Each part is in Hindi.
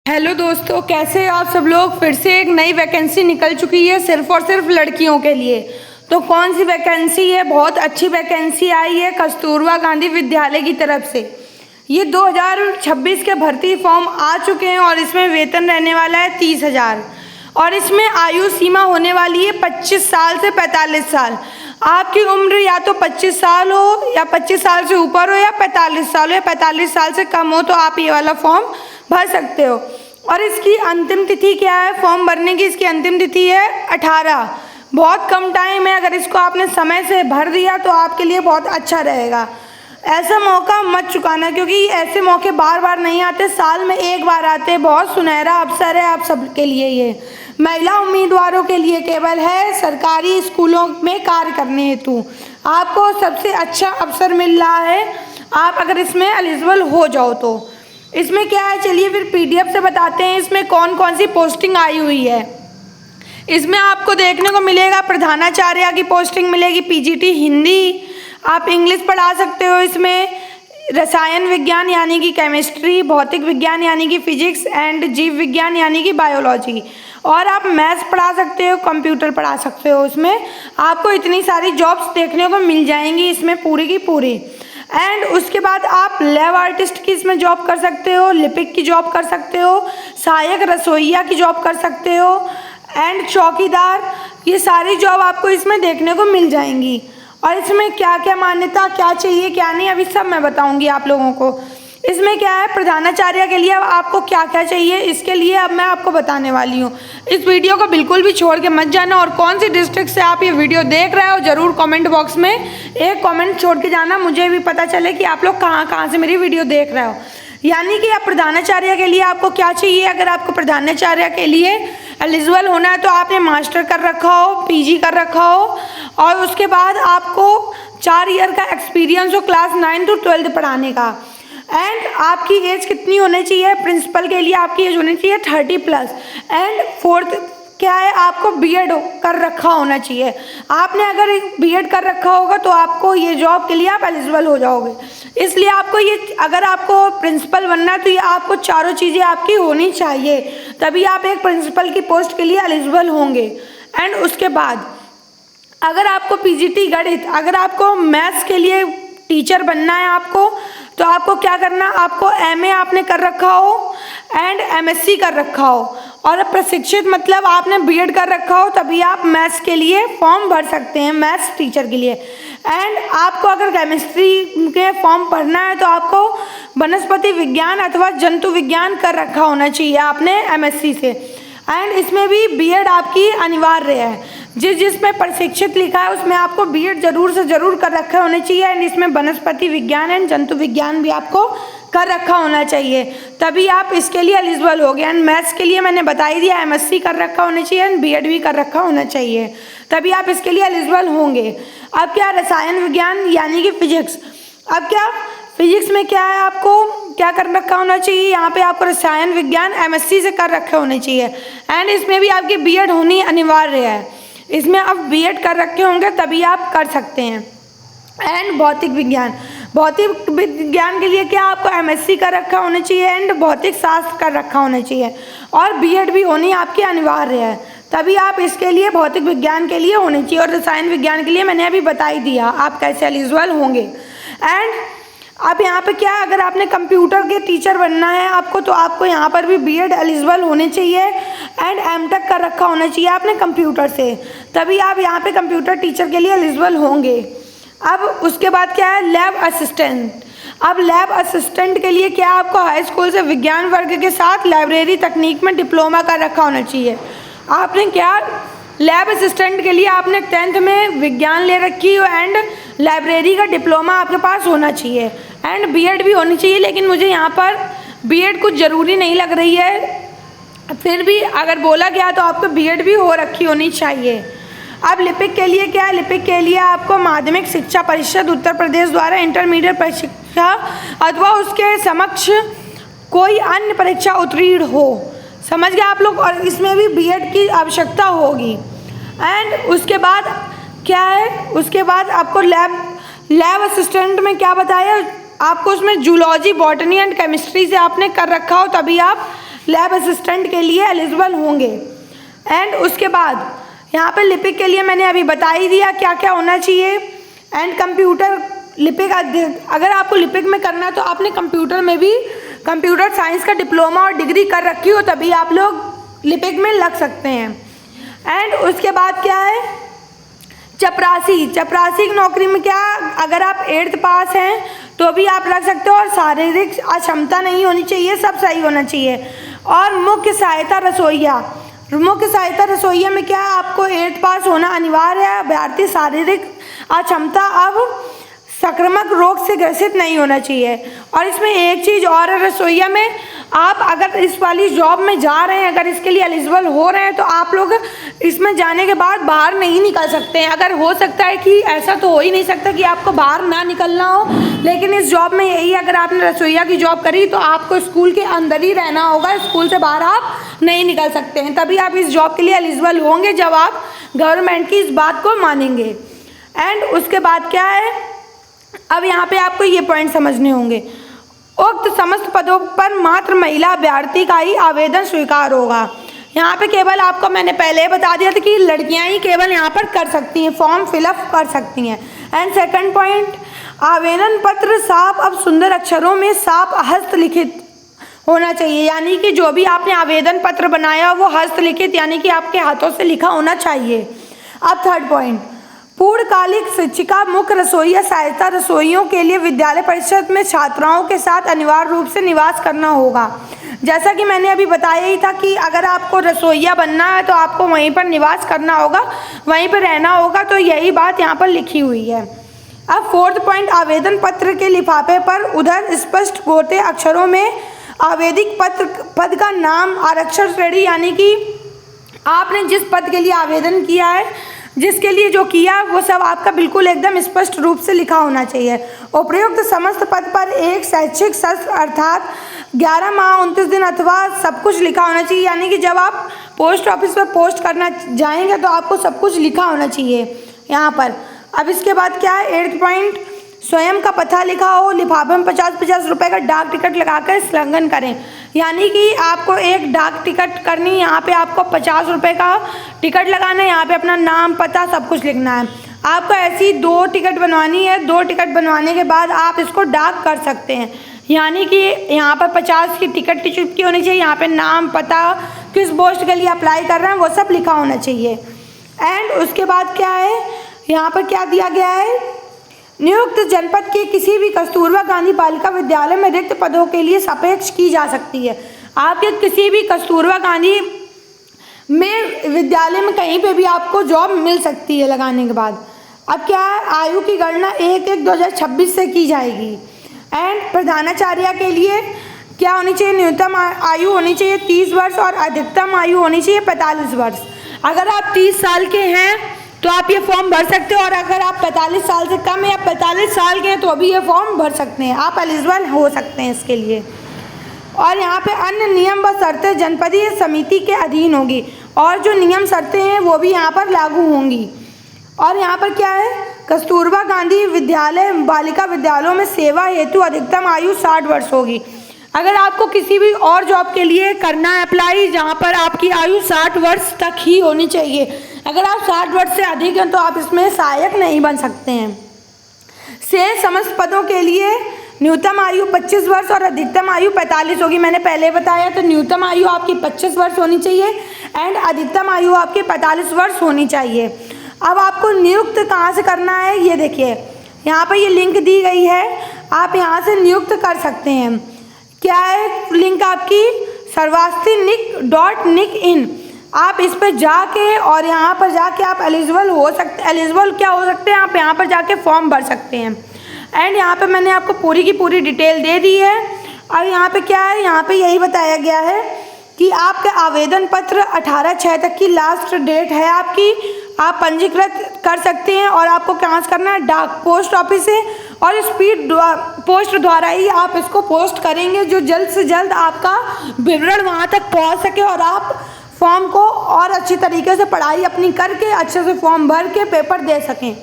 हेलो दोस्तों, कैसे हैं आप सब लोग। फिर से एक नई वैकेंसी निकल चुकी है सिर्फ और सिर्फ लड़कियों के लिए। तो कौन सी वैकेंसी है? बहुत अच्छी वैकेंसी आई है कस्तूरबा गांधी विद्यालय की तरफ से। ये 2026 के भर्ती फॉर्म आ चुके हैं और इसमें वेतन रहने वाला है 30,000 और इसमें आयु सीमा होने वाली है 25 साल से 45 साल। आपकी उम्र या तो 25 साल हो या 25 साल से ऊपर हो या 45 साल हो या 45 साल से कम हो तो आप ये वाला फॉर्म भर सकते हो। और इसकी अंतिम तिथि क्या है फॉर्म भरने की? इसकी अंतिम तिथि है 18। बहुत कम टाइम है, अगर इसको आपने समय से भर दिया तो आपके लिए बहुत अच्छा रहेगा। ऐसा मौका मत चुकाना, क्योंकि ऐसे मौके बार बार नहीं आते, साल में एक बार आते हैं। बहुत सुनहरा अवसर है आप सबके लिए। ये महिला उम्मीदवारों के लिए केवल है। सरकारी स्कूलों में कार्य करने हेतु आपको सबसे अच्छा अवसर मिल रहा है, आप अगर इसमें एलिजिबल हो जाओ तो। इसमें क्या है, चलिए फिर पीडीएफ से बताते हैं इसमें कौन कौन सी पोस्टिंग आई हुई है। इसमें आपको देखने को मिलेगा प्रधानाचार्य की पोस्टिंग मिलेगी, पीजीटी हिंदी, आप इंग्लिश पढ़ा सकते हो। इसमें रसायन विज्ञान यानी कि केमिस्ट्री, भौतिक विज्ञान यानी कि फिजिक्स एंड जीव विज्ञान यानी कि बायोलॉजी, और आप मैथ्स पढ़ा सकते हो, कंप्यूटर पढ़ा सकते हो। इसमें आपको इतनी सारी जॉब्स देखने को मिल जाएंगी इसमें पूरी की पूरी। एंड उसके बाद आप लैब आर्टिस्ट की इसमें जॉब कर सकते हो, लिपिक की जॉब कर सकते हो, सहायक रसोइया की जॉब कर सकते हो एंड चौकीदार, ये सारी जॉब आपको इसमें देखने को मिल जाएंगी। और इसमें क्या क्या मान्यता, क्या चाहिए क्या नहीं, अभी सब मैं बताऊंगी आप लोगों को। इसमें क्या है, प्रधानाचार्य के लिए अब आपको क्या क्या चाहिए इसके लिए अब मैं आपको बताने वाली हूँ। इस वीडियो को बिल्कुल भी छोड़ के मत जाना, और कौन सी डिस्ट्रिक्ट से आप ये वीडियो देख रहे हो ज़रूर कमेंट बॉक्स में एक कमेंट छोड़ के जाना, मुझे भी पता चले कि आप लोग कहाँ कहाँ से मेरी वीडियो देख रहे हो। यानी कि अब प्रधानाचार्य के लिए आपको क्या चाहिए, अगर आपको प्रधानाचार्य के लिए एलिजिबल होना है तो आपने मास्टर कर रखा हो, पीजी कर रखा हो, और उसके बाद आपको 4 ईयर का एक्सपीरियंस हो क्लास 9 to 12 पढ़ाने का। एंड आपकी एज कितनी होनी चाहिए? प्रिंसिपल के लिए आपकी एज होनी चाहिए 30+। एंड फोर्थ क्या है, आपको बीएड कर रखा होना चाहिए। आपने अगर बीएड कर रखा होगा तो आपको ये जॉब के लिए आप एलिजिबल हो जाओगे। इसलिए आपको ये, अगर आपको प्रिंसिपल बनना है तो ये आपको चारों चीज़ें आपकी होनी चाहिए, तभी आप एक प्रिंसिपल की पोस्ट के लिए एलिजिबल होंगे। एंड उसके बाद अगर आपको पीजीटी गणित, अगर आपको मैथ्स के लिए टीचर बनना है आपको, तो आपको क्या करना, आपको एमए आपने कर रखा हो एंड एमएससी कर रखा हो, और प्रशिक्षित मतलब आपने बीएड कर रखा हो, तभी आप मैथ्स के लिए फॉर्म भर सकते हैं, मैथ्स टीचर के लिए। एंड आपको अगर केमिस्ट्री के फॉर्म भरना है तो आपको वनस्पति विज्ञान अथवा जंतु विज्ञान कर रखा होना चाहिए आपने एमएससी से। एंड इसमें भी बीएड आपकी अनिवार्य है। जिसमें प्रशिक्षित लिखा है उसमें आपको बीएड जरूर से जरूर कर रखा होना चाहिए। एंड इसमें वनस्पति विज्ञान एंड जंतु विज्ञान भी आपको कर रखा होना चाहिए, तभी आप इसके लिए एलिजिबल हो गए। एंड मैथ्स के लिए मैंने बता ही दिया, एमएससी कर रखा होना चाहिए एंड बीएड भी कर रखा होना चाहिए, तभी आप इसके लिए एलिजिबल होंगे। अब क्या, रसायन विज्ञान यानी कि फिजिक्स। अब क्या फिजिक्स में क्या है, आपको क्या कर रखा होना चाहिए, यहाँ पे आपको रसायन विज्ञान एमएससी से कर रखे होने चाहिए। एंड इसमें भी आपकी बीएड होनी अनिवार्य है, इसमें आप बीएड कर रखे होंगे तभी आप कर सकते हैं। एंड भौतिक विज्ञान, भौतिक विज्ञान के लिए क्या, आपको एमएससी कर रखा होना चाहिए एंड भौतिक शास्त्र कर रखा होना चाहिए, और बीएड भी होनी आपकी अनिवार्य है, तभी आप इसके लिए भौतिक विज्ञान के लिए होनी चाहिए। और रसायन विज्ञान के लिए मैंने अभी बता ही दिया आप कैसे एलिजिबल होंगे। एंड अब यहाँ पे क्या, अगर आपने कंप्यूटर के टीचर बनना है आपको, तो आपको यहाँ पर भी बीएड एलिजिबल होने चाहिए एंड एमटेक कर रखा होना चाहिए आपने कंप्यूटर से, तभी आप यहाँ पे कंप्यूटर टीचर के लिए एलिजिबल होंगे। अब उसके बाद क्या है, लैब असिस्टेंट। अब लैब असिस्टेंट के लिए क्या, आपको हाई स्कूल से विज्ञान वर्ग के साथ लाइब्रेरी तकनीक में डिप्लोमा कर रखा होना चाहिए। आपने क्या, लैब असिस्टेंट के लिए आपने 10th में विज्ञान ले रखी हो एंड लाइब्रेरी का डिप्लोमा आपके पास होना चाहिए एंड बीएड भी होनी चाहिए, लेकिन मुझे यहाँ पर बीएड कुछ ज़रूरी नहीं लग रही है, फिर भी अगर बोला गया तो आपको बीएड भी हो रखी होनी चाहिए। अब लिपिक के लिए क्या है, लिपिक के लिए आपको माध्यमिक शिक्षा परिषद उत्तर प्रदेश द्वारा इंटरमीडिएट परीक्षा अथवा उसके समक्ष कोई अन्य परीक्षा उत्तीर्ण हो, समझ गए आप लोग, और इसमें भी बीएड की आवश्यकता होगी। एंड उसके बाद क्या है, उसके बाद आपको लैब असिस्टेंट में क्या बताया, आपको उसमें जूलॉजी, बॉटनी एंड केमिस्ट्री से आपने कर रखा हो, तभी आप लैब असिस्टेंट के लिए एलिजिबल होंगे। एंड उसके बाद यहाँ पे लिपिक के लिए मैंने अभी बता ही दिया क्या क्या होना चाहिए। एंड कंप्यूटर लिपिक, अगर आपको लिपिक में करना है तो आपने कंप्यूटर में भी कंप्यूटर साइंस का डिप्लोमा और डिग्री कर रखी हो, तभी आप लोग लिपिक में लग सकते हैं। एंड उसके बाद क्या है, चपरासी की नौकरी में क्या, अगर आप 8th पास हैं तो भी आप रख सकते हो और शारीरिक अक्षमता नहीं होनी चाहिए, सब सही होना चाहिए। और मुख्य सहायता रसोइया में क्या है, आपको 8th पास होना अनिवार्य है। अभ्यर्थी शारीरिक अक्षमता अब संक्रामक रोग से ग्रसित नहीं होना चाहिए। और इसमें एक चीज़ और है, रसोइया में आप अगर इस वाली जॉब में जा रहे हैं, अगर इसके लिए एलिजिबल हो रहे हैं, तो आप लोग इसमें जाने के बाद बाहर नहीं निकल सकते हैं। अगर हो सकता है कि ऐसा तो हो ही नहीं सकता कि आपको बाहर ना निकलना हो, लेकिन इस जॉब में यही है, अगर आपने रसोइया की जॉब करी तो आपको स्कूल के अंदर ही रहना होगा, स्कूल से बाहर आप नहीं निकल सकते हैं। तभी आप इस जॉब के लिए एलिजिबल होंगे जब आप गवर्नमेंट की इस बात को मानेंगे। एंड उसके बाद क्या है, अब यहाँ पे आपको ये पॉइंट समझने होंगे। उक्त समस्त पदों पर मात्र महिला अभ्यर्थी का ही आवेदन स्वीकार होगा। यहाँ पे केवल आपको मैंने पहले ही बता दिया था कि लड़कियाँ ही केवल यहाँ पर कर सकती हैं, फॉर्म फिलअप कर सकती हैं। एंड सेकंड पॉइंट, आवेदन पत्र साफ अब सुंदर अक्षरों में साफ हस्तलिखित होना चाहिए, यानी कि जो भी आपने आवेदन पत्र बनाया वो हस्तलिखित यानी कि आपके हाथों से लिखा होना चाहिए। अब थर्ड पॉइंट, पूर्णकालिक शिक्षिका मुख्य रसोइया सहायता रसोइयों के लिए विद्यालय परिषद में छात्राओं के साथ अनिवार्य रूप से निवास करना होगा। जैसा कि मैंने अभी बताया ही था कि अगर आपको रसोइया बनना है तो आपको वहीं पर निवास करना होगा, वहीं पर रहना होगा, तो यही बात यहाँ पर लिखी हुई है। अब फोर्थ पॉइंट, आवेदन पत्र के लिफाफे पर उधर स्पष्ट गोटे अक्षरों में आवेदिक पद का नाम, आरक्षण श्रेणी, यानी कि आपने जिस पद के लिए आवेदन किया है, जिसके लिए जो किया वो सब आपका बिल्कुल एकदम स्पष्ट रूप से लिखा होना चाहिए। उपयुक्त समस्त पद पर एक शैक्षिक सत्र अर्थात 11 माह 29 दिन अथवा सब कुछ लिखा होना चाहिए, यानी कि जब आप पोस्ट ऑफिस पर पोस्ट करना जाएंगे तो आपको सब कुछ लिखा होना चाहिए यहाँ पर। अब इसके बाद क्या है, 8th पॉइंट, स्वयं का पता लिखा हो, लिफाफे में 50-50 रुपये का डाक टिकट लगाकर संलग्न करें, यानी कि आपको एक डाक टिकट करनी, यहाँ पे आपको 50 रुपये का टिकट लगाना है, यहाँ पे अपना नाम पता सब कुछ लिखना है। आपको ऐसी 2 टिकट बनवानी है, 2 टिकट बनवाने के बाद आप इसको डाक कर सकते हैं, यानी कि यहाँ पर 50 की टिकट चिपकी होनी चाहिए, यहाँ पे नाम पता, किस पोस्ट के लिए अप्लाई कर रहे हैं वो सब लिखा होना चाहिए। एंड उसके बाद क्या है, यहाँ पर क्या दिया गया है, नियुक्त जनपद के किसी भी कस्तूरबा गांधी बालिका विद्यालय में रिक्त पदों के लिए सापेक्ष की जा सकती है। आपके किसी भी कस्तूरबा गांधी में विद्यालय में कहीं पे भी आपको जॉब मिल सकती है लगाने के बाद। अब क्या है, आयु की गणना 1/1/2026 से की जाएगी। एंड प्रधानाचार्य के लिए क्या होनी चाहिए, न्यूनतम आयु होनी चाहिए 30 वर्ष और अधिकतम आयु होनी चाहिए 45 वर्ष। अगर आप 30 साल के हैं तो आप ये फॉर्म भर सकते हो, और अगर आप 45 साल से कम या 45 साल के हैं तो भी ये फॉर्म भर सकते हैं, आप एलिजिबल हो सकते हैं इसके लिए। और यहाँ पे अन्य नियम व शर्तें जनपदीय समिति के अधीन होगी, और जो नियम शर्तें हैं वो भी यहाँ पर लागू होंगी। और यहाँ पर क्या है, कस्तूरबा गांधी विद्यालय बालिका विद्यालयों में सेवा हेतु अधिकतम आयु 60 वर्ष होगी। अगर आपको किसी भी और जॉब के लिए करना है अप्लाई जहाँ पर आपकी आयु 60 वर्ष तक ही होनी चाहिए, अगर आप 60 वर्ष से अधिक हैं तो आप इसमें सहायक नहीं बन सकते हैं। शेष समस्त पदों के लिए न्यूनतम आयु 25 वर्ष और अधिकतम आयु 45 होगी। मैंने पहले बताया तो न्यूनतम आयु आपकी 25 वर्ष होनी चाहिए एंड अधिकतम आयु आपकी 45 वर्ष होनी चाहिए। अब आपको नियुक्त कहाँ से करना है, ये देखिए यहाँ पर ये लिंक दी गई है, आप यहाँ से नियुक्त कर सकते हैं। क्या है लिंक आपकी, sarvasthi.nic.in, आप इस पर जाके और यहाँ पर जाके आप एलिजिबल क्या हो सकते हैं, आप यहाँ पर जाके फॉर्म भर सकते हैं। एंड यहाँ पे मैंने आपको पूरी की पूरी डिटेल दे दी है। और यहाँ पे क्या है, यहाँ पे यही बताया गया है कि आपका आवेदन पत्र 18/6 तक की लास्ट डेट है आपकी, आप पंजीकृत कर सकते हैं। और आपको कहाँ से करना है, डाक पोस्ट ऑफिस से और स्पीड पोस्ट द्वारा ही आप इसको पोस्ट करेंगे, जो जल्द से जल्द आपका विवरण वहाँ तक पहुँच सके और आप फॉर्म को और अच्छी तरीके से पढ़ाई अपनी करके अच्छे से फॉर्म भर के पेपर दे सकें।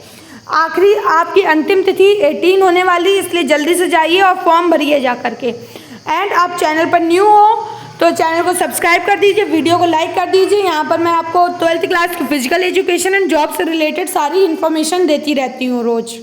आखिरी आपकी अंतिम तिथि 18 होने वाली, इसलिए जल्दी से जाइए और फॉर्म भरिए जा करके। एंड आप चैनल पर न्यू हो तो चैनल को सब्सक्राइब कर दीजिए, वीडियो को लाइक कर दीजिए। यहाँ पर मैं आपको 12th क्लास की फिजिकल एजुकेशन एंड जॉब से रिलेटेड सारी इन्फॉर्मेशन देती रहती हूँ रोज़।